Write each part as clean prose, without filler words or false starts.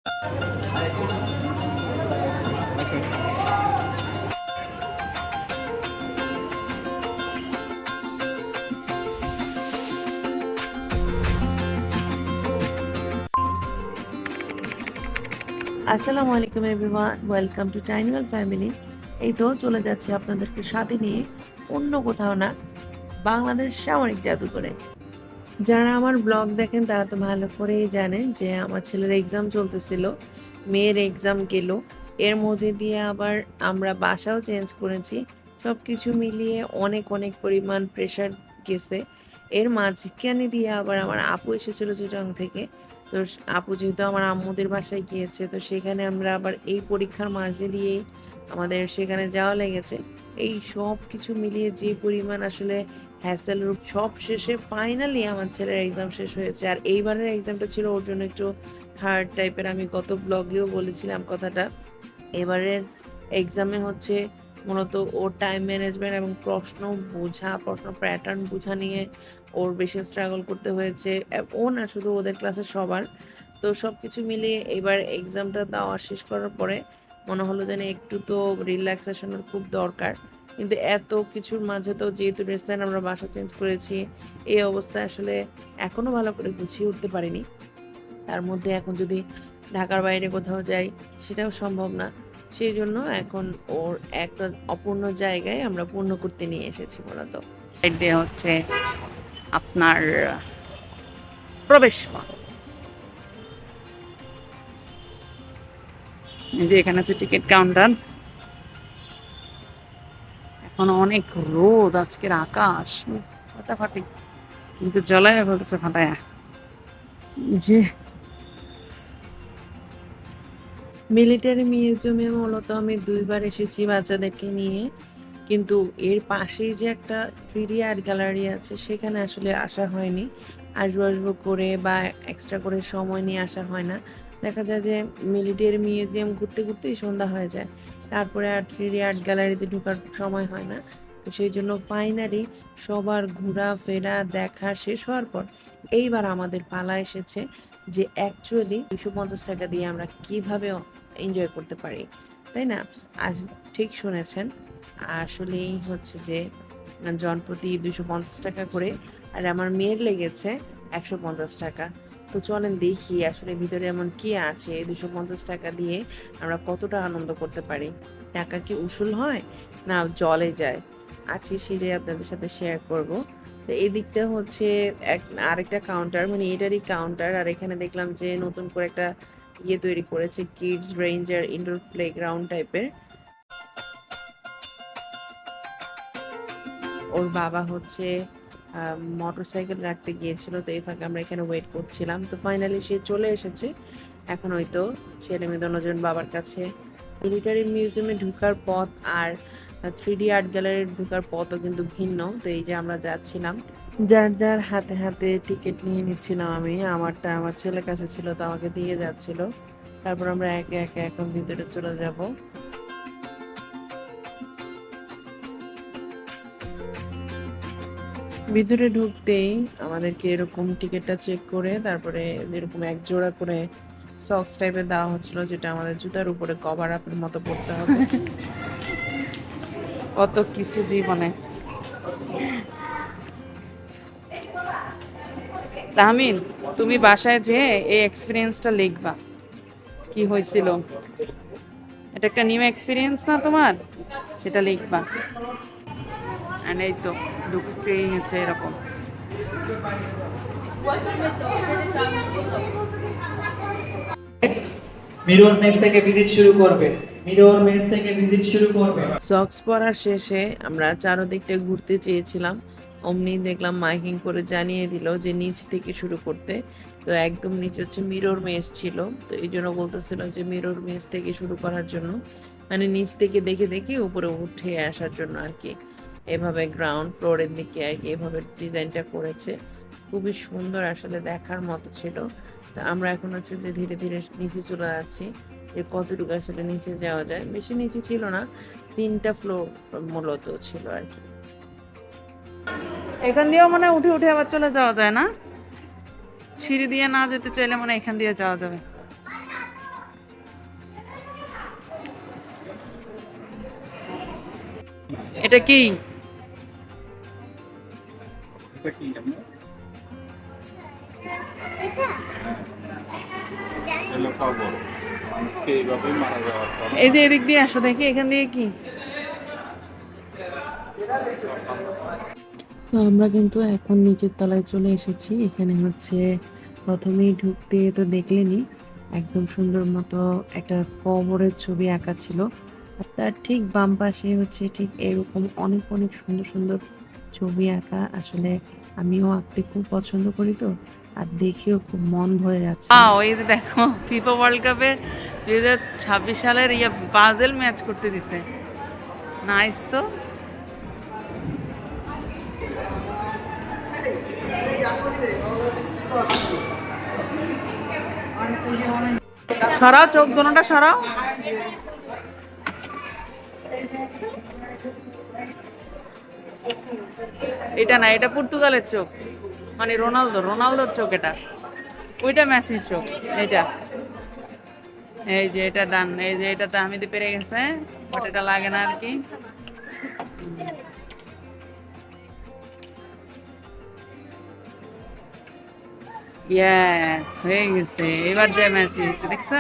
আসসালামু আলাইকুম everyone, welcome to tiny world family. এই তো চলে যাচ্ছে আপনাদেরকে সাথে নিয়ে অন্য কোথাও না, বাংলাদেশ সামরিক জাদুঘরে। যারা আমার ব্লগ দেখেন তারা তো ভালো করেই জানেন যে আমার ছেলের এক্সাম চলতেছিল, মেয়ের এক্সাম গেল, এর মধ্যে দিয়ে আবার আমরা বাসাও চেঞ্জ করেছি। সব কিছু মিলিয়ে অনেক অনেক পরিমাণ প্রেশার গেছে। এর মাঝখানে দিয়ে আবার আমার আপু এসেছিল চিটাং থেকে। তো আপু যেহেতু আমার আম্মুদের বাসায় গিয়েছে, তো সেখানে আমরা আবার এই পরীক্ষার মাঝে দিয়েই আমাদের সেখানে যাওয়া লেগেছে। এই সব কিছু মিলিয়ে যে পরিমাণ আসলে হ্যাসেল রূপ, সব শেষে ফাইনালি আমার ছেলের এক্সাম শেষ হয়েছে। আর এইবারের এক্সামটা ছিল ওর জন্য একটু হার্ড টাইপের, আমি গত ব্লগেও বলেছিলাম কথাটা। এবারের এক্সামে হচ্ছে মূলত ওর টাইম ম্যানেজমেন্ট এবং প্রশ্ন প্যাটার্ন বোঝা নিয়ে ওর বেশি স্ট্রাগল করতে হয়েছে। ও না, শুধু ওদের ক্লাসের সবার। তো সব কিছু মিলিয়ে এবার এক্সামটা দেওয়া শেষ করার পরে মনে হলো যেন একটু তো রিল্যাক্সেশনের খুব দরকার। কিন্তু এত কিছুর মাঝে তো যেহেতু রিসেন্ট আমরা বাসা চেঞ্জ করেছি, এই অবস্থায় আসলে এখনও ভালো করে গুছিয়ে উঠতে পারিনি। তার মধ্যে এখন যদি ঢাকার বাইরে কোথাও যাই সেটাও সম্ভব না। সেই জন্য এখন ওর একটা অপূর্ণ জায়গায় আমরা পূর্ণ করতে নিয়ে এসেছি মূলত। এটা হচ্ছে আপনার প্রবেশ পথ। এই যে এখানে আছে টিকিট কাউন্টার। এখন অনেক রোদ, আজকের আকাশ ফাটাফাটি, কিন্তু জ্বলায় বলতেছে ফাটায়া। যে মিলিটারি মিউজিয়ামে মূলত আমি 2বার এসেছি বাচ্চাদেরকে নিয়ে, কিন্তু এর পাশেই যে একটা 3D আর্ট গ্যালারি আছে সেখানে আসলে আসা হয়নি। আসবো আসবো করে বা এক্সট্রা করে সময় নিয়ে আসা হয় না। দেখা যায় যে মিলিটারি মিউজিয়াম ঘুরতে ঘুরতেই সন্ধ্যা হয়ে যায়, তারপরে আর 3D আর্ট গ্যালারিতে ঢোকার সময় হয় না। তো সেই জন্য ফাইনালি সবার ঘোরা ফেরা দেখা শেষ হওয়ার পর এইবার আমাদের পালা এসেছে যে অ্যাকচুয়ালি 250 টাকা দিয়ে আমরা কিভাবে এনজয় করতে পারি, তাই না? আর ঠিক শুনেছেন, আসলেই হচ্ছে যে জনপ্রতি 250 টাকা করে, আর আমার মেয়ের লেগেছে 150 টাকা। তো চলেন দেখি আসলে ভিতরে এমন কি আছে, 250 টাকা দিয়ে আমরা কতটা আনন্দ করতে পারি। টাকা কি উসুল হয় না জলে যায়, আজকে সেটাই আপনাদের সাথে শেয়ার করব। তো এই দিকটা হচ্ছে আরেকটা কাউন্টার, মানে এটারই কাউন্টার। আর এখানে দেখলাম যে নতুন করে একটা তৈরি করেছে, কিডস রেঞ্জার ইনডোর প্লেগ্রাউন্ড টাইপের। ওর বাবা হচ্ছে মোটরসাইকেল রাখতে গিয়েছিল, তো এই ফাঁকে আমরা এখানে ওয়েট করছিলাম। তো ফাইনালি সে চলে এসেছে। এখন হয়তো ছেলে মেয়ে দুজন বাবার কাছে। মিলিটারি মিউজিয়ামে ঢোকার পথ আর 3D আর্ট গ্যালারি ঢোকার পথও কিন্তু ভিন্ন। তো এই যে আমরা যাচ্ছিলাম, যার যার হাতে হাতে টিকিট নিয়ে নিচ্ছিলাম। আমি আমারটা আমার ছেলের কাছে ছিল, তো আমাকে দিয়ে যাচ্ছিল। তারপর আমরা একে একে এখন ভিতরে চলে যাব। ভিতরে ঢুকতেই আমাদেরকে এরকম টিকিটটা চেক করে তারপরে এরকম এক জোড়া করে সক্স টাইপের দেওয়া হচ্ছিল, যেটা আমাদের জুতার উপরে কভার আপের মতো পড়তে হবে। কত কিছু জীবনে। তাহমিন, তুমি বাসায় যে এই এক্সপিরিয়েন্সটা লিখবা, কি হয়েছিল। এটা একটা নিউ এক্সপিরিয়েন্স না তোমার, সেটা লিখবা। অ্যান্ড এই তো ঢুকতেই হচ্ছে এরকম। মিরর মেস থেকে ভিজিট শুরু করবে। মিরর মেস থেকে ভিজিট শুরু করবে। সক্স পরার শেষে আমরা চারদিকটা ঘুরতে চেয়েছিলাম, অমনি দেখলাম মাইকিং করে জানিয়ে দিল যে নিচ থেকে শুরু করতে। তো একদম নিচে হচ্ছে মিরর মেস ছিল, তো এই জন্য বলতেছিল যে মিরর মেস থেকে শুরু করার জন্য, মানে নিচ থেকে দেখে দেখে উপরে উঠে আসার জন্য আর কি। এভাবে গ্রাউন্ড ফ্লোরের দিকে আর কি এভাবে ডিজাইনটা করেছে, খুবই সুন্দর, আসলে দেখার মতো ছিল। তো আমরা এখন হচ্ছে যে ধীরে ধীরে নিচে চলে যাচ্ছি, যে কতটুকু আসলে নিচে যাওয়া যায়। বেশি নিচে ছিল না, 3টা ফ্লোর মূলত ছিল আর কি। এখান দিয়েও মানে উঠে উঠে আবার চলে যাওয়া যায় না? সিঁড়ি দিয়ে না যেতে চাইলে মানে এখান দিয়ে যাওয়া যাবে। এটা কি? এই যে এদিক দিয়ে আসো, দেখি এখান দিয়ে কি। তো আমরা কিন্তু এখন নিচের তলায় চলে এসেছি। এখানে হচ্ছে প্রথমেই ঢুকতে তো দেখলেনি, একদম সুন্দর মতো একটা কবরের ছবি আঁকা ছিল। আর তার ঠিক বাম পাশে হচ্ছে ঠিক এরকম অনেক অনেক সুন্দর সুন্দর ছবি আঁকা। আসলে আমিও আঁকতে খুব পছন্দ করি, তো আর দেখেও খুব মন ভরে যাচ্ছে। ওই যে দেখো, ফিফা ওয়ার্ল্ড কাপে 2026 সালের বাজেল ম্যাচ করতে দিছে। নাইস তো। সরাও চোখ দোনোটা সরাও। এটা না, এটা পর্তুগালের চোখ, মানে রোনালদোর চোখ এটা। ওইটা মেসির চোখ, এটা। এই যে এটা ডান, এই যে এটা তাহমিদে পেরে গেছে, বাট এটা লাগে না আর কি। ইয়েস, হয়ে গেছে। এবার যে মেসি হয়েছে, দেখছ?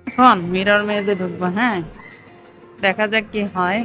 এখন মিরর মেজে ঢুকবো, হ্যাঁ, দেখা যাক কি হয়।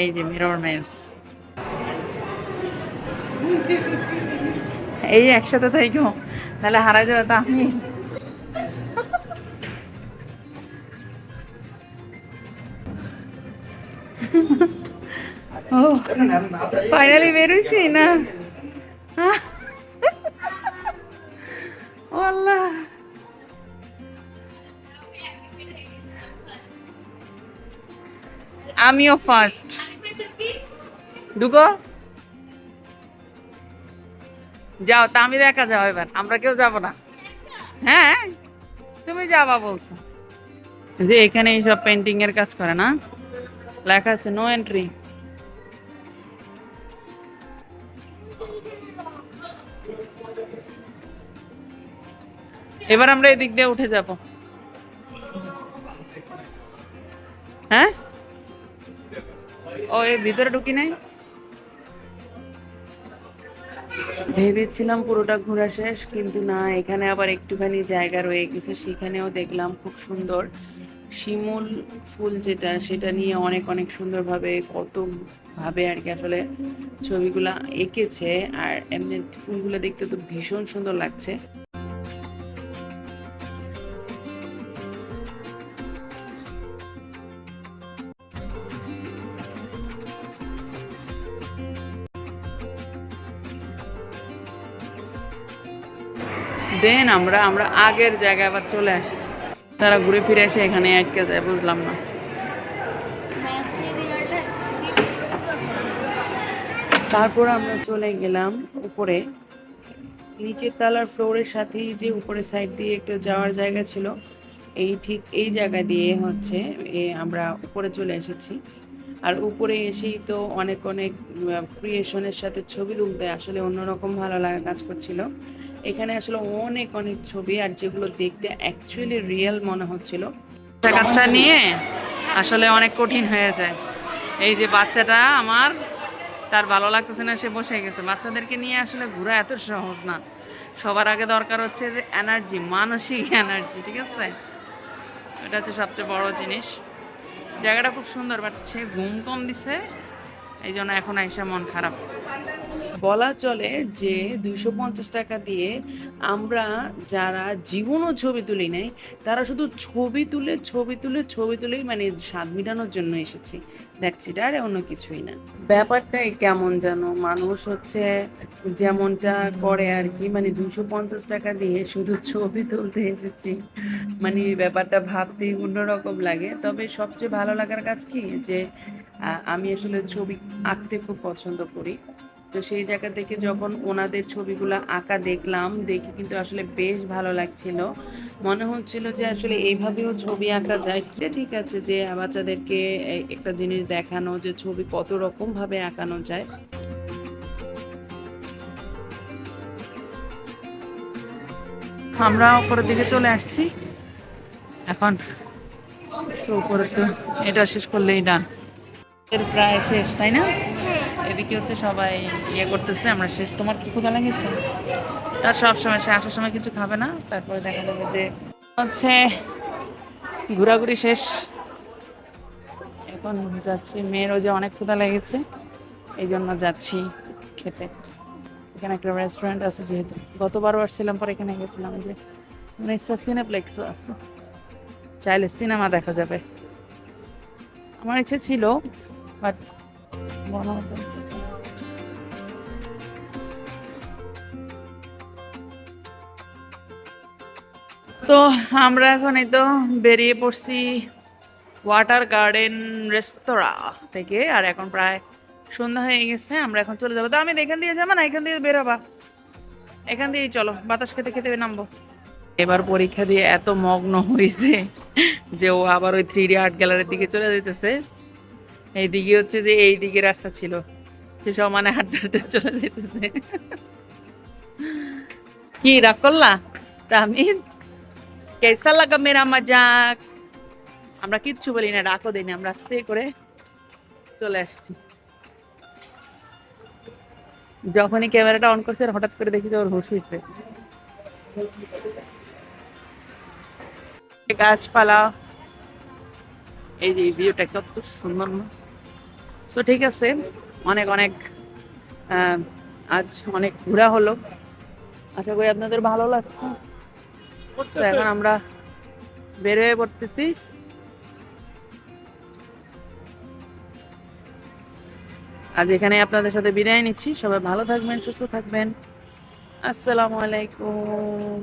এই যে মিরর মেজ, এই একসাথে থাইকো, নাহলে হারাই যাবে। তা আমি ও ফাইনালি বেরোইছি না। ও আল্লাহ, আমিও ফার্স্ট। ঢুকো, যাও। তা আমি দেখা যাও, এবার আমরা কেউ যাব না। হ্যাঁ, তুমি যাবা বলছো। যে এখানে এইসব পেন্টিং এর কাজ করে না, লেখা আছে নো এন্ট্রি। এবার আমরা এদিক দিয়ে উঠে যাব। হ্যাঁ, ও এর ভিতরে ঢুকি নাই। ভেবেছিলাম পুরোটা ঘোরা শেষ, কিন্তু না, এখানে আবার একটুখানি জায়গা রয়ে গেছে। সেখানেও দেখলাম খুব সুন্দর শিমুল ফুল, যেটা সেটা নিয়ে অনেক অনেক সুন্দরভাবে কত ভাবে আর কি আসলে ছবিগুলা এঁকেছে। আর এমনি ফুলগুলো দেখতে তো ভীষণ সুন্দর লাগছে। দেন আমরা আগের জায়গায় আবার চলে আসছি। তারা ঘুরে ফিরে এসে এখানে আটকে যায়, বুঝলাম না। তারপর আমরা চলে গেলাম উপরে। নিচের তলার ফ্লোরের সাথেই যে উপরে সাইড দিয়ে একটা যাওয়ার জায়গা ছিল, এই ঠিক এই জায়গা দিয়ে হচ্ছে আমরা উপরে চলে এসেছি। আর উপরে এসেই তো অনেক অনেক ক্রিয়েশনের সাথে ছবি তুলতে আসলে অন্যরকম ভালো লাগা কাজ করছিল। এখানে আসলে অনেক অনেক ছবি, আর যেগুলো দেখতে অ্যাকচুয়ালি রিয়েল মনে হচ্ছিল। বাচ্চা নিয়ে আসলে অনেক কঠিন হয়ে যায়। এই যে বাচ্চাটা আমার, তার ভালো লাগতেছে না, সে বসে গেছে। বাচ্চাদেরকে নিয়ে আসলে ঘোরা এত সহজ না। সবার আগে দরকার হচ্ছে যে এনার্জি, মানসিক এনার্জি, ঠিক আছে? এটা হচ্ছে সবচেয়ে বড় জিনিস। জায়গাটা খুব সুন্দর, বাট সে ঘুম কম দিছে, এই জন্য এখন আইসা মন খারাপ। বলা চলে যে 250 টাকা দিয়ে আমরা যারা জীবনও ছবি তুলি নাই, তারা শুধু ছবি তুলেই মানে স্বাদ মেটানোর জন্য এসেছি। দেখছি এটা আর অন্য কিছুই না। ব্যাপারটাই কেমন যেন, মানুষ হচ্ছে যেমনটা করে আর কি, মানে 250 টাকা দিয়ে শুধু ছবি তুলতে এসেছি, মানে ব্যাপারটা ভাবতেই অন্যরকম লাগে। তবে সবচেয়ে ভালো লাগার কাজ কি, যে আমি আসলে ছবি আঁকতে খুব পছন্দ করি। তো সেই জায়গা থেকে যখন ওনাদের ছবিগুলো আঁকা দেখলাম, দেখে কিন্তু আসলে বেশ ভালো লাগছিল। মনে হচ্ছিল যে আসলে এইভাবেও ছবি আঁকা যায়। সেটা ঠিক আছে যে বাচ্চাদেরকে একটা জিনিস দেখানো যে ছবি কত রকম ভাবে আঁকানো যায়। আমরা উপরের দিকে চলে আসছি এখন। তো উপরে তো এটা শেষ করলেই ডান, এর প্রায় শেষ, তাই না? এদিকে হচ্ছে সবাই ইয়ে করতেছে, আমরা শেষ। তোমার কি ক্ষুধা লেগেছে? তার সব সময় সে আসার সময় কিছু খাবে না, তারপরে দেখা যাবে যে হচ্ছে ঘোরাঘুরি শেষ। এখন যাচ্ছি, মেয়েরও যে অনেক ক্ষুধা লেগেছে এই জন্য যাচ্ছি খেতে। এখানে একটা রেস্টুরেন্ট আছে, যেহেতু গতবারও আসছিলাম, পরে এখানে গেছিলাম যে নেক্সট সিনেপ্লেক্সও আছে, চাইলে সিনেমা দেখা যাবে। আমার ইচ্ছে ছিল বাট তো আমরা এখন এই তো বেরিয়ে পড়ছি ওয়াটার গার্ডেন রেস্তোরাঁ থেকে। আর এখন প্রায় সন্ধ্যা হয়ে গেছে, আমরা এখন চলে যাবো। তো আমি এখান দিয়ে যাবো না, এখান দিয়ে বেরোবা? এখান দিয়েই চলো, বাতাস খেতে খেতে নামবো। এবার পরীক্ষা দিয়ে এত মগ্ন হয়েছে যে ও আবার ওই 3D আর্ট গ্যালারির দিকে চলে যেতেছে। এইদিকে হচ্ছে যে এই দিকে রাস্তা ছিল, সে সমানে হাঁটতে হাঁটতে চলে যেতেছে। কি রাগ করলা তাহমিদ? কেসা লাগা মেরা মজাক? আমরা কিচ্ছু বলি না, ডাকও দিই না, আমরা আস্তে করে চলে আসছি। যখনই ক্যামেরাটা অন করছে হঠাৎ করে দেখি যে ওর হুশ হয়েছে। গাছপালা, এই যে ভিউটা কত সুন্দর না? সো ঠিক আছে, অনেক অনেক আজ অনেক ঘোরা হলো, আশা করি আপনাদের ভালো লাগছে। তো এখন আমরা বের হয়ে পড়তেছি। আজ এখানে আপনাদের সাথে বিদায় নিচ্ছি। সবাই ভালো থাকবেন, সুস্থ থাকবেন। আসসালামু আলাইকুম।